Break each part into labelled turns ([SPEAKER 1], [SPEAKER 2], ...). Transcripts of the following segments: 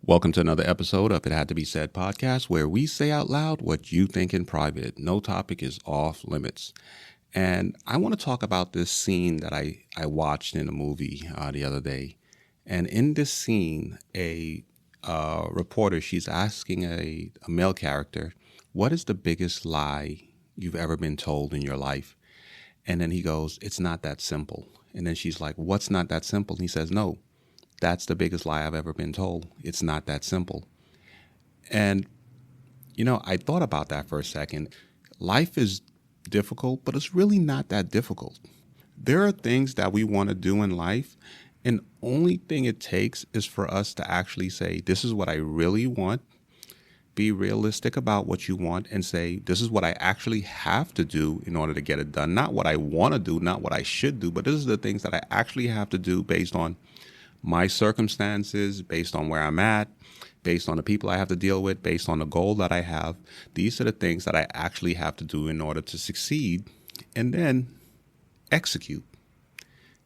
[SPEAKER 1] Welcome to another episode of It Had to Be Said podcast, where we say out loud what you think in private. No topic is off limits. And I want to talk about this scene that I watched in a movie the other day. And in this scene, a reporter, she's asking a male character, what is the biggest lie you've ever been told in your life? And then he goes, it's not that simple. And then she's like, what's not that simple? And he says, no. That's the biggest lie I've ever been told. It's not that simple. And, I thought about that for a second. Life is difficult, but it's really not that difficult. There are things that we want to do in life, and only thing it takes is for us to actually say, this is what I really want. Be realistic about what you want and say, this is what I actually have to do in order to get it done. Not what I want to do, not what I should do, but this is the things that I actually have to do based on my circumstances, based on where I'm at, based on the people I have to deal with, based on the goal that I have. These are the things that I actually have to do in order to succeed and then execute,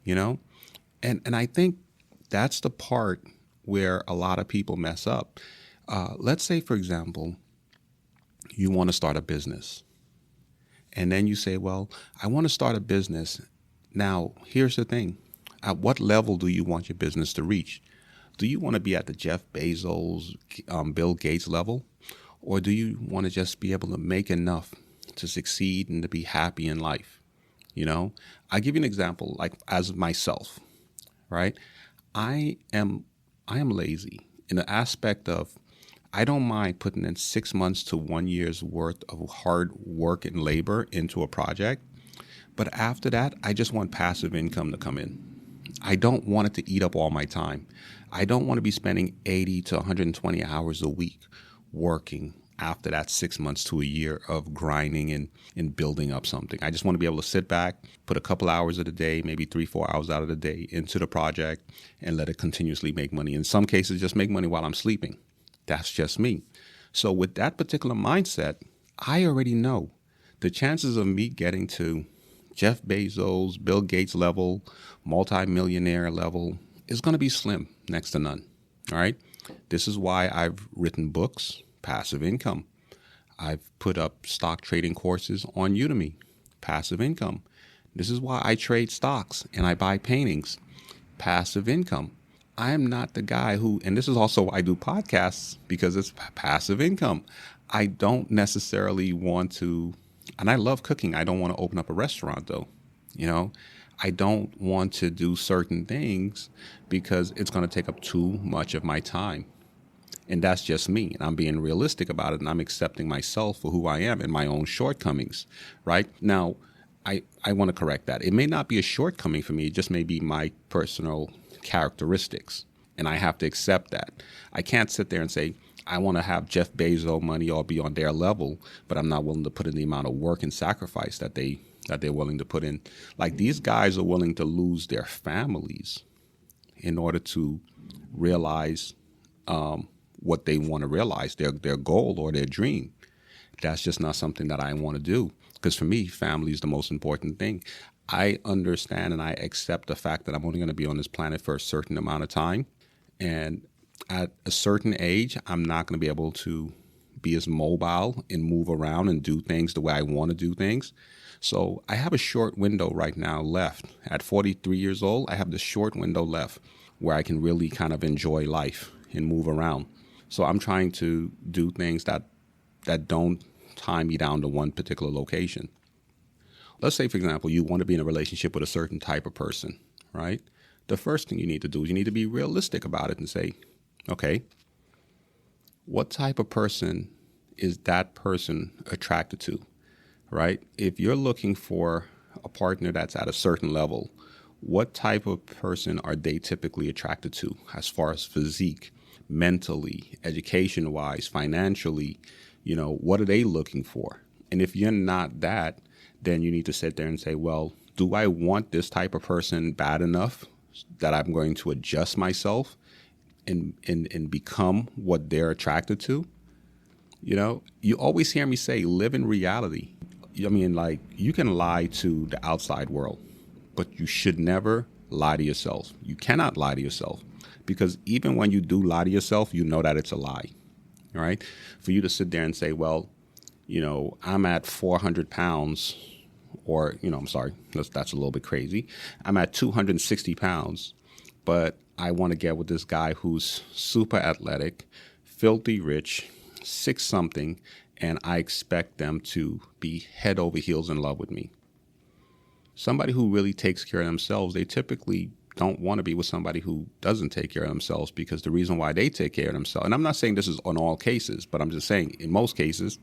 [SPEAKER 1] And I think that's the part where a lot of people mess up. Let's say, for example, you want to start a business. And then you say, well, I want to start a business. Now, here's the thing. At what level do you want your business to reach? Do you want to be at the Jeff Bezos, Bill Gates level? Or do you want to just be able to make enough to succeed and to be happy in life? I give you an example, like as myself, right? I am lazy in the aspect of I don't mind putting in 6 months to 1 year's worth of hard work and labor into a project. But after that, I just want passive income to come in. I don't want it to eat up all my time. I don't want to be spending 80 to 120 hours a week working after that 6 months to a year of grinding and building up something. I just want to be able to sit back, put a couple hours of the day, maybe 3-4 hours out of the day into the project and let it continuously make money. In some cases, just make money while I'm sleeping. That's just me. So with that particular mindset, I already know the chances of me getting to Jeff Bezos, Bill Gates level, multi-millionaire level is going to be slim, next to none. All right. This is why I've written books, passive income. I've put up stock trading courses on Udemy, passive income. This is why I trade stocks and I buy paintings, passive income. I am not the guy who, and this is also why I do podcasts because it's passive income. I don't necessarily want to. And I love cooking. I don't want to open up a restaurant, though. I don't want to do certain things because it's going to take up too much of my time. And that's just me. And I'm being realistic about it. And I'm accepting myself for who I am and my own shortcomings. Right now, I want to correct that. It may not be a shortcoming for me. It just may be my personal characteristics. And I have to accept that. I can't sit there and say, I want to have Jeff Bezos money or be on their level, but I'm not willing to put in the amount of work and sacrifice that they're willing to put in. Like these guys are willing to lose their families in order to realize what they want to realize, their goal or their dream. That's just not something that I want to do because for me, family is the most important thing. I understand and I accept the fact that I'm only going to be on this planet for a certain amount of time. And at a certain age, I'm not going to be able to be as mobile and move around and do things the way I want to do things. So I have a short window right now left. At 43 years old, I have this short window left where I can really kind of enjoy life and move around. So I'm trying to do things that don't tie me down to one particular location. Let's say, for example, you want to be in a relationship with a certain type of person, right? The first thing you need to do is you need to be realistic about it and say, okay, what type of person is that person attracted to, right? If you're looking for a partner that's at a certain level, what type of person are they typically attracted to as far as physique, mentally, education-wise, financially? What are they looking for? And if you're not that, then you need to sit there and say, well, do I want this type of person bad enough that I'm going to adjust myself and become what they're attracted to? You always hear me say, live in reality. I mean, like, you can lie to the outside world, but you should never lie to yourself. You cannot lie to yourself. Because even when you do lie to yourself, you know that it's a lie, right? For you to sit there and say, well, I'm at 400 pounds, or, I'm sorry, that's a little bit crazy. I'm at 260 pounds, but I want to get with this guy who's super athletic, filthy rich, six something, and I expect them to be head over heels in love with me. Somebody who really takes care of themselves, they typically don't want to be with somebody who doesn't take care of themselves, because the reason why they take care of themselves, and I'm not saying this is on all cases, but I'm just saying in most cases,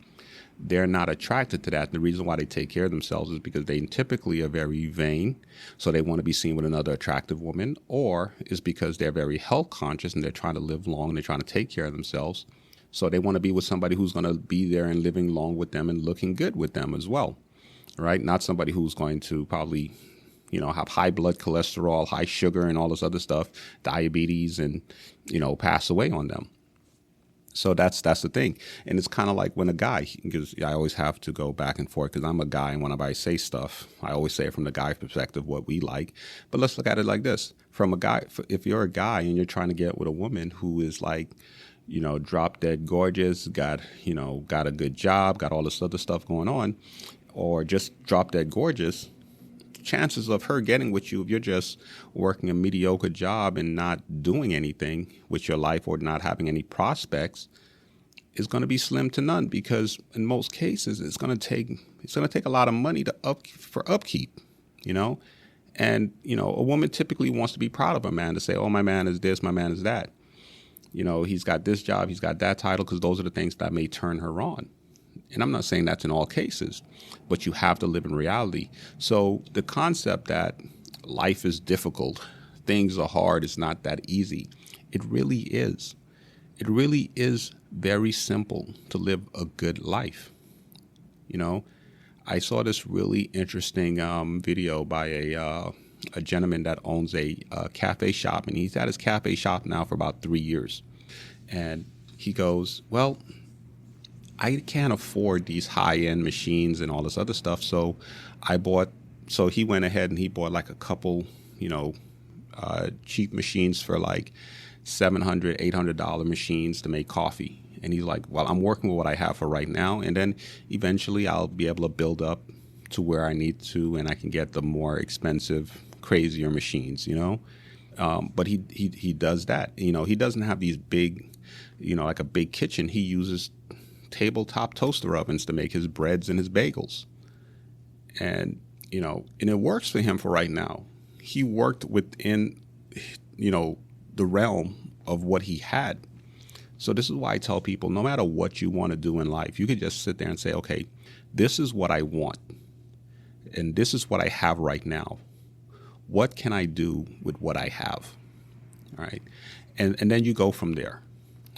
[SPEAKER 1] they're not attracted to that. The reason why they take care of themselves is because they typically are very vain, so they want to be seen with another attractive woman, or is because they're very health conscious and they're trying to live long and they're trying to take care of themselves. So they want to be with somebody who's going to be there and living long with them and looking good with them as well, right? Not somebody who's going to probably, have high blood cholesterol, high sugar, and all this other stuff, diabetes, and, pass away on them. So that's the thing. And it's kind of like when a guy, because I always have to go back and forth because I'm a guy, and whenever I say stuff, I always say it from the guy's perspective, what we like. But let's look at it like this. From a guy, if you're a guy and you're trying to get with a woman who is like, drop dead gorgeous, got a good job, got all this other stuff going on, or just drop dead gorgeous, chances of her getting with you, if you're just working a mediocre job and not doing anything with your life or not having any prospects, is going to be slim to none, because in most cases it's going to take a lot of money for upkeep, and a woman typically wants to be proud of a man, to say, oh, my man is this, my man is that. He's got this job, he's got that title, because those are the things that may turn her on. And I'm not saying that's in all cases, but you have to live in reality. So the concept that life is difficult, things are hard, it's not that easy, it really is. It really is very simple to live a good life. I saw this really interesting video by a gentleman that owns a cafe shop, and he's at his cafe shop now for about 3 years. And he goes, well, I can't afford these high-end machines and all this other stuff, so he went ahead and he bought like a couple, cheap machines for like $700, $800 machines to make coffee. And he's like, well, I'm working with what I have for right now, and then eventually I'll be able to build up to where I need to, and I can get the more expensive, crazier machines, But he does that. He doesn't have these big, like a big kitchen. He uses tabletop toaster ovens to make his breads and his bagels. And it works for him for right now. He worked within, the realm of what he had. So this is why I tell people, no matter what you want to do in life, you could just sit there and say, okay, this is what I want, and this is what I have right now. What can I do with what I have? All right. And then you go from there.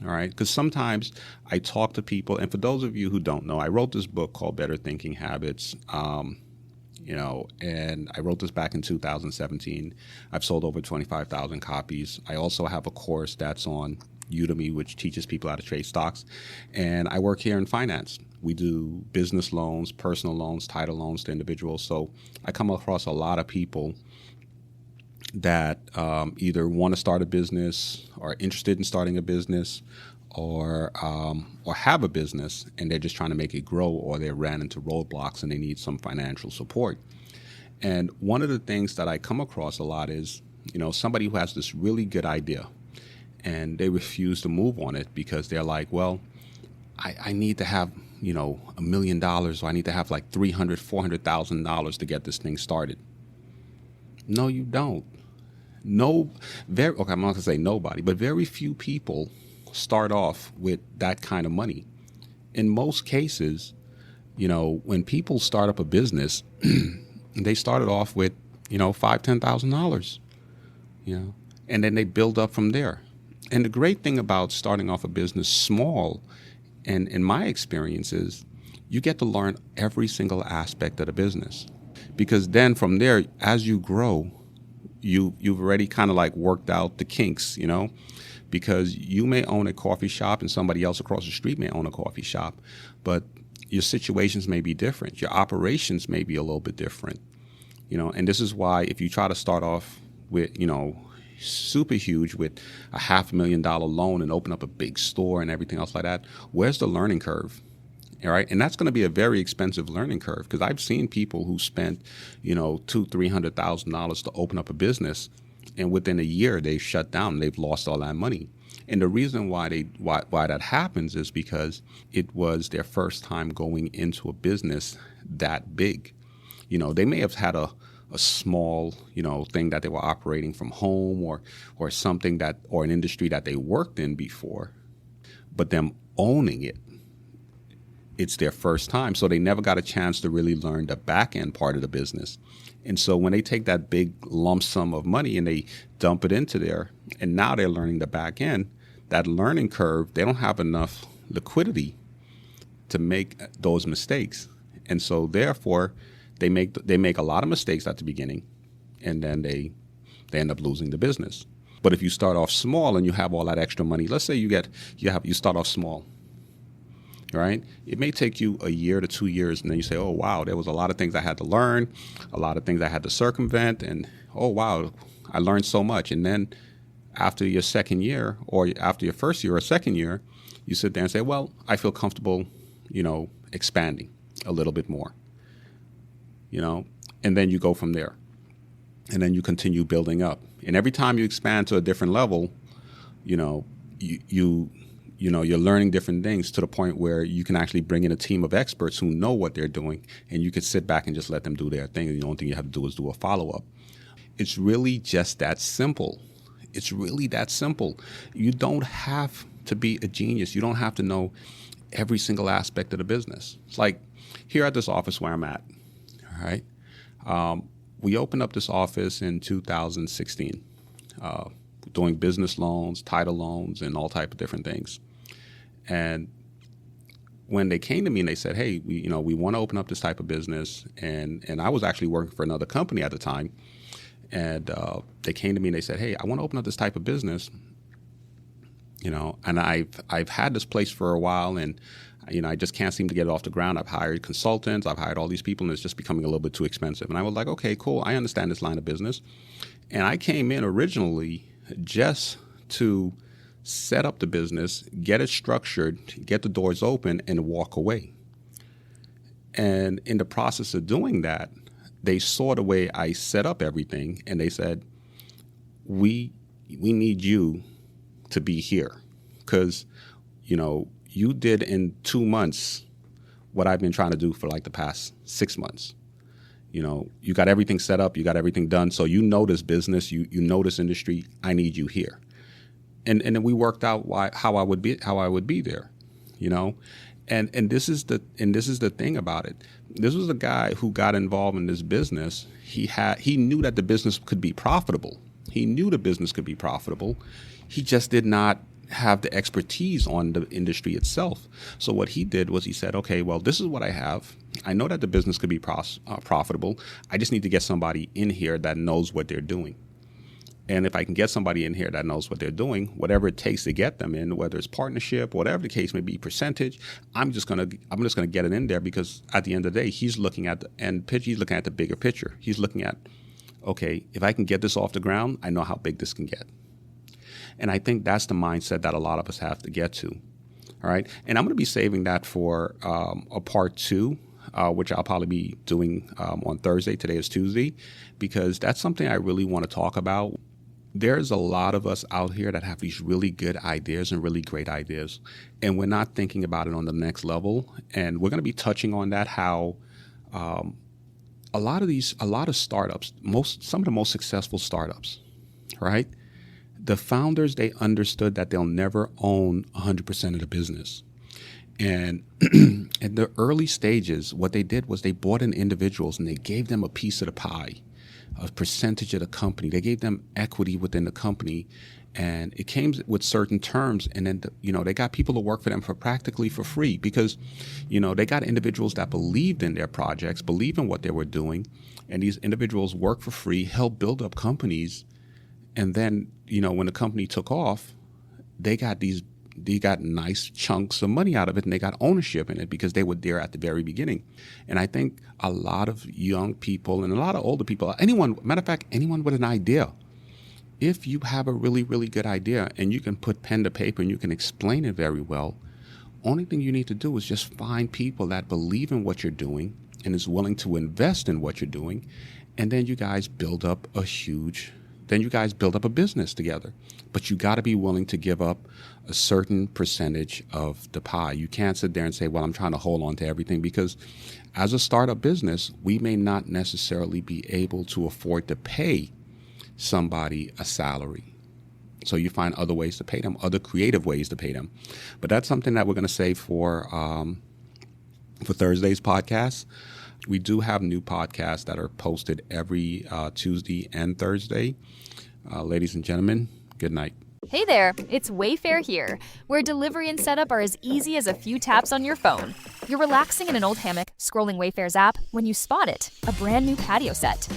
[SPEAKER 1] All right. Because sometimes I talk to people, and for those of you who don't know, I wrote this book called Better Thinking Habits, and I wrote this back in 2017. I've sold over 25,000 copies. I also have a course that's on Udemy, which teaches people how to trade stocks. And I work here in finance. We do business loans, personal loans, title loans to individuals. So I come across a lot of people that either want to start a business, or interested in starting a business, or have a business and they're just trying to make it grow, or they ran into roadblocks and they need some financial support. And one of the things that I come across a lot is, somebody who has this really good idea and they refuse to move on it because they're like, well, I need to have, $1 million, or I need to have like $300,000, $400,000 to get this thing started. No, you don't. I'm not going to say nobody, but very few people start off with that kind of money. In most cases, when people start up a business, they started off with, $5,000, $10,000, and then they build up from there. And the great thing about starting off a business small, and in my experience, is you get to learn every single aspect of the business, because then from there, as you grow, you've already kind of like worked out the kinks, because you may own a coffee shop and somebody else across the street may own a coffee shop, but your situations may be different. Your operations may be a little bit different, and this is why if you try to start off with, super huge with a $500,000 loan and open up a big store and everything else like that, where's the learning curve? All right. And that's going to be a very expensive learning curve, because I've seen people who spent, $200,000-$300,000 to open up a business, and within a year they've shut down. They've lost all that money. And the reason why that happens is because it was their first time going into a business that big. They may have had a small, thing that they were operating from home, or something or an industry that they worked in before, but them owning it, it's their first time. So they never got a chance to really learn the back end part of the business. And so when they take that big lump sum of money and they dump it into there, and now they're learning the back end, that learning curve, they don't have enough liquidity to make those mistakes. And so therefore, they make a lot of mistakes at the beginning, and then they end up losing the business. But if you start off small and you have all that extra money, let's say you start off small, right? It may take you a year to 2 years, and then you say, oh, wow, there was a lot of things I had to learn, a lot of things I had to circumvent, and oh, wow, I learned so much. And then after your second year, or after your first year or second year, you sit there and say, well, I feel comfortable, expanding a little bit more, and then you go from there. And then you continue building up. And every time you expand to a different level, you're learning different things to the point where you can actually bring in a team of experts who know what they're doing, and you can sit back and just let them do their thing. And the only thing you have to do is do a follow-up. It's really just that simple. It's really that simple. You don't have to be a genius. You don't have to know every single aspect of the business. It's like here at this office where I'm at, all right? We opened up this office in 2016, doing business loans, title loans, and all type of different things. And when they came to me and they said, hey, we want to open up this type of business, and I was actually working for another company at the time, and they came to me and they said, hey, I want to open up this type of business, and I've had this place for a while, and I just can't seem to get it off the ground. I've hired consultants, I've hired all these people, and it's just becoming a little bit too expensive. And I was like, okay, cool, I understand this line of business. And I came in originally just to set up the business, get it structured, get the doors open, and walk away. And in the process of doing that, they saw the way I set up everything, and they said, we need you to be here, because, you did in 2 months what I've been trying to do for like the past 6 months. You got everything set up, you got everything done, so you know this business, you know this industry. I need you here, and then we worked out how I would be there, and this is the thing about it. This was a guy who got involved in this business. He knew that the business could be profitable. He knew the business could be profitable. He just did not have the expertise on the industry itself. So what he did was he said, okay, well, this is what I have. I know that the business could be profitable. I just need to get somebody in here that knows what they're doing. And if I can get somebody in here that knows what they're doing, whatever it takes to get them in, whether it's partnership, whatever the case may be, percentage, I'm just gonna get it in there, because at the end of the day, he's looking at he's looking at the bigger picture. He's looking at, okay, if I can get this off the ground, I know how big this can get. And I think that's the mindset that a lot of us have to get to. All right. And I'm going to be saving that for a part 2, which I'll probably be doing on Thursday. Today is Tuesday, because that's something I really want to talk about. There's a lot of us out here that have these really good ideas and really great ideas, and we're not thinking about it on the next level. And we're going to be touching on that, how a lot of startups, some of the most successful startups, right? The founders, they understood that they'll never own 100% of the business. And in the early stages, what they did was they brought in individuals and they gave them a piece of the pie, a percentage of the company. They gave them equity within the company, and it came with certain terms. And then, they got people to work for them practically for free, because, they got individuals that believed in their projects, believed in what they were doing. And these individuals worked for free, helped build up companies. And then, when the company took off, they got nice chunks of money out of it, and they got ownership in it because they were there at the very beginning. And I think a lot of young people and a lot of older people, anyone with an idea, if you have a really, really good idea and you can put pen to paper and you can explain it very well, only thing you need to do is just find people that believe in what you're doing and is willing to invest in what you're doing. And then you guys build up a business together. But you got to be willing to give up a certain percentage of the pie. You can't sit there and say, well, I'm trying to hold on to everything, because as a startup business, we may not necessarily be able to afford to pay somebody a salary. So you find other ways to pay them, other creative ways to pay them. But that's something that we're going to save for Thursday's podcast. We do have new podcasts that are posted every Tuesday and Thursday. Ladies and gentlemen, good night.
[SPEAKER 2] Hey there, it's Wayfair here, where delivery and setup are as easy as a few taps on your phone. You're relaxing in an old hammock, scrolling Wayfair's app, when you spot it, a brand new patio set.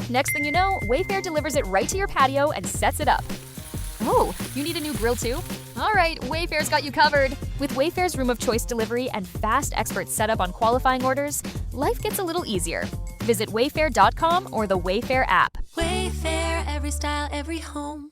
[SPEAKER 2] Next thing you know, Wayfair delivers it right to your patio and sets it up. Oh, you need a new grill too? All right, Wayfair's got you covered. With Wayfair's Room of Choice delivery and fast expert setup on qualifying orders, life gets a little easier. Visit wayfair.com or the Wayfair app.
[SPEAKER 3] Wayfair, every style, every home.